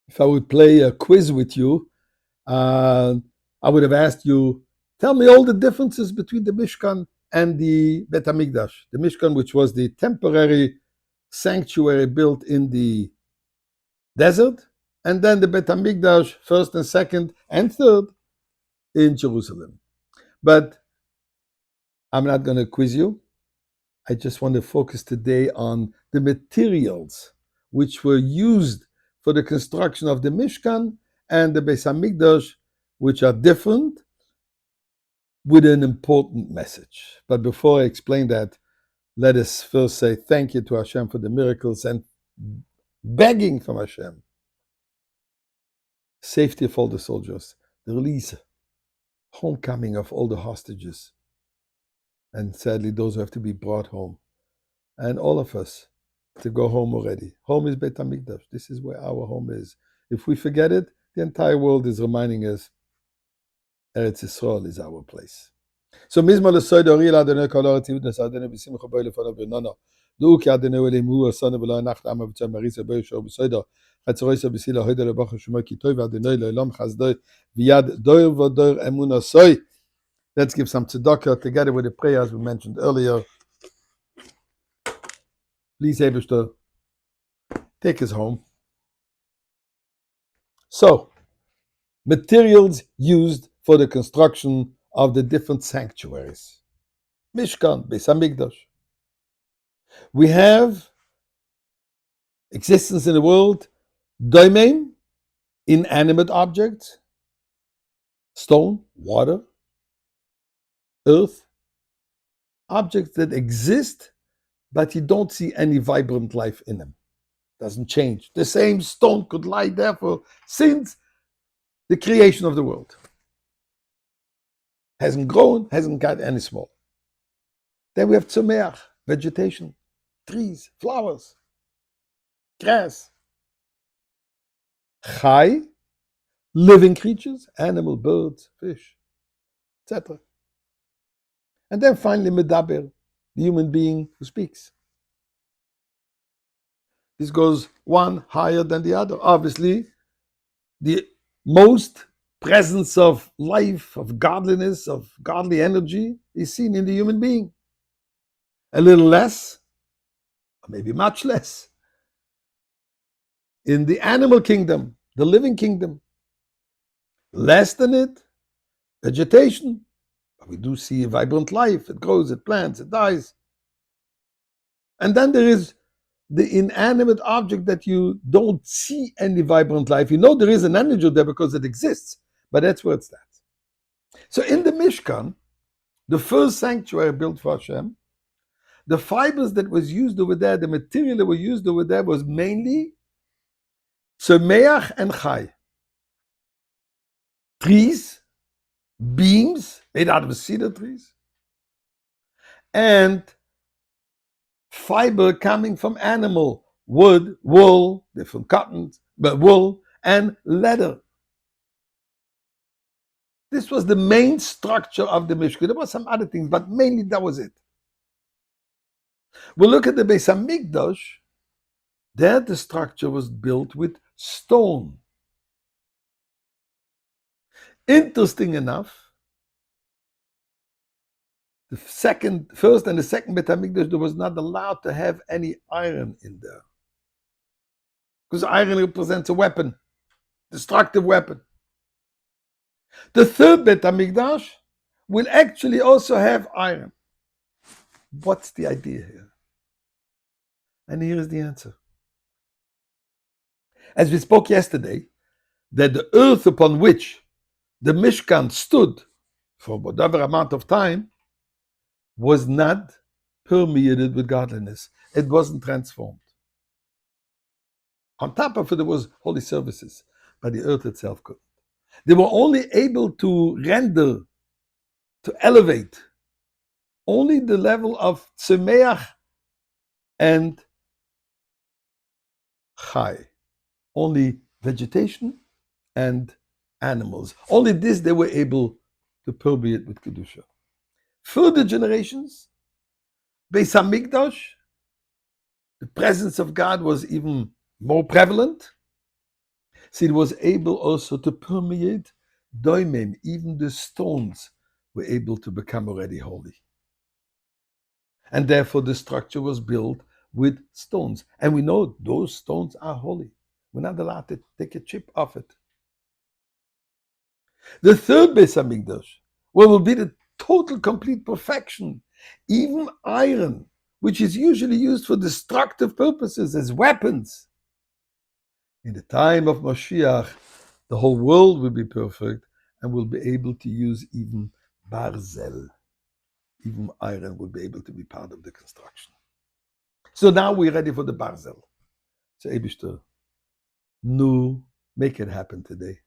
if I would play a quiz with you, I would have asked you, tell me all the differences between the Mishkan and the Bet HaMikdash. The Mishkan, which was the temporary sanctuary built in the desert, and then the Bet HaMikdash, first and second and third, in Jerusalem. But I'm not going to quiz you. I just want to focus today on the materials which were used for the construction of the Mishkan and the Beis HaMikdash, which are different, with an important message. But before I explain that, let us first say thank you to Hashem for the miracles and begging from Hashem safety of all the soldiers, the release, homecoming of all the hostages, and sadly those who have to be brought home, and all of us to go home already. Home is Beit HaMikdash. This is where our home is. If we forget it, the entire world is reminding us Eretz Yisrael is our place. So Mizmor l'soid ori l'Adonai kol haaretz yivnes Adonai b'simcha bo lefonav v'nono. Du'u ki Adonai Elohim hu asanu v'lo anach l'ama v'tzor marisa bo yishor b'soido. Chatzoroisa b'sila hoida lebacha shemo ki toiv Adonai le'olam chazdoi v'yad doir v'doir emunah soy. Let's give some tzedakah together with the prayers we mentioned earlier. Please, Eibishter, take us home. So, materials used for the construction of the different sanctuaries. Mishkan, Beis HaMikdash. We have existence in the world, domain, inanimate objects, stone, water, earth, objects that exist, but you don't see any vibrant life in them. Doesn't change. The same stone could lie there for since the creation of the world. Hasn't grown, hasn't got any small. Then we have tzomeach, vegetation, trees, flowers, grass. Chai, living creatures, animal, birds, fish, etc. And then finally medaber, the human being who speaks. This goes one higher than the other. Obviously, the most presence of life, of godliness, of godly energy is seen in the human being. A little less, or maybe much less, in the animal kingdom, the living kingdom. Less than it, vegetation. But we do see vibrant life. It grows, it plants, it dies. And then there is the inanimate object that you don't see any vibrant life. You know there is an energy there because it exists, but that's where it stands. So in the Mishkan, the first sanctuary built for Hashem, the fibers that was used over there, the material that was used over there was mainly tzomeach and chai. Trees, beams made out of cedar trees, and fiber coming from animal, wood, wool, different cottons, but wool, and leather. This was the main structure of the Mishkan. There were some other things, but mainly that was it. We'll look at the Beis HaMikdash. There the structure was built with stone. Interesting enough, the first and the second Bet HaMikdash, there was not allowed to have any iron in there. Because iron represents a weapon, destructive weapon. The third Bet HaMikdash will actually also have iron. What's the idea here? And here is the answer. As we spoke yesterday, that the earth upon which the Mishkan stood for whatever amount of time was not permeated with godliness. It wasn't transformed. On top of it, there was holy services, but the earth itself couldn't. They were only able to render, to elevate, only the level of tzemeach and chai, only vegetation and animals. Only this they were able to permeate with kedusha. Further generations, Beis HaMikdash, the presence of God was even more prevalent. See, it was able also to permeate doimim, even the stones were able to become already holy. And therefore the structure was built with stones. And we know those stones are holy. We're not allowed to take a chip off it. The third Beis Hamikdash, what will be the total complete perfection, even iron, which is usually used for destructive purposes as weapons. In the time of Mashiach, the whole world will be perfect and will be able to use even barzel. Even iron will be able to be part of the construction. So now we're ready for the barzel. So Eibishter, nu, make it happen today.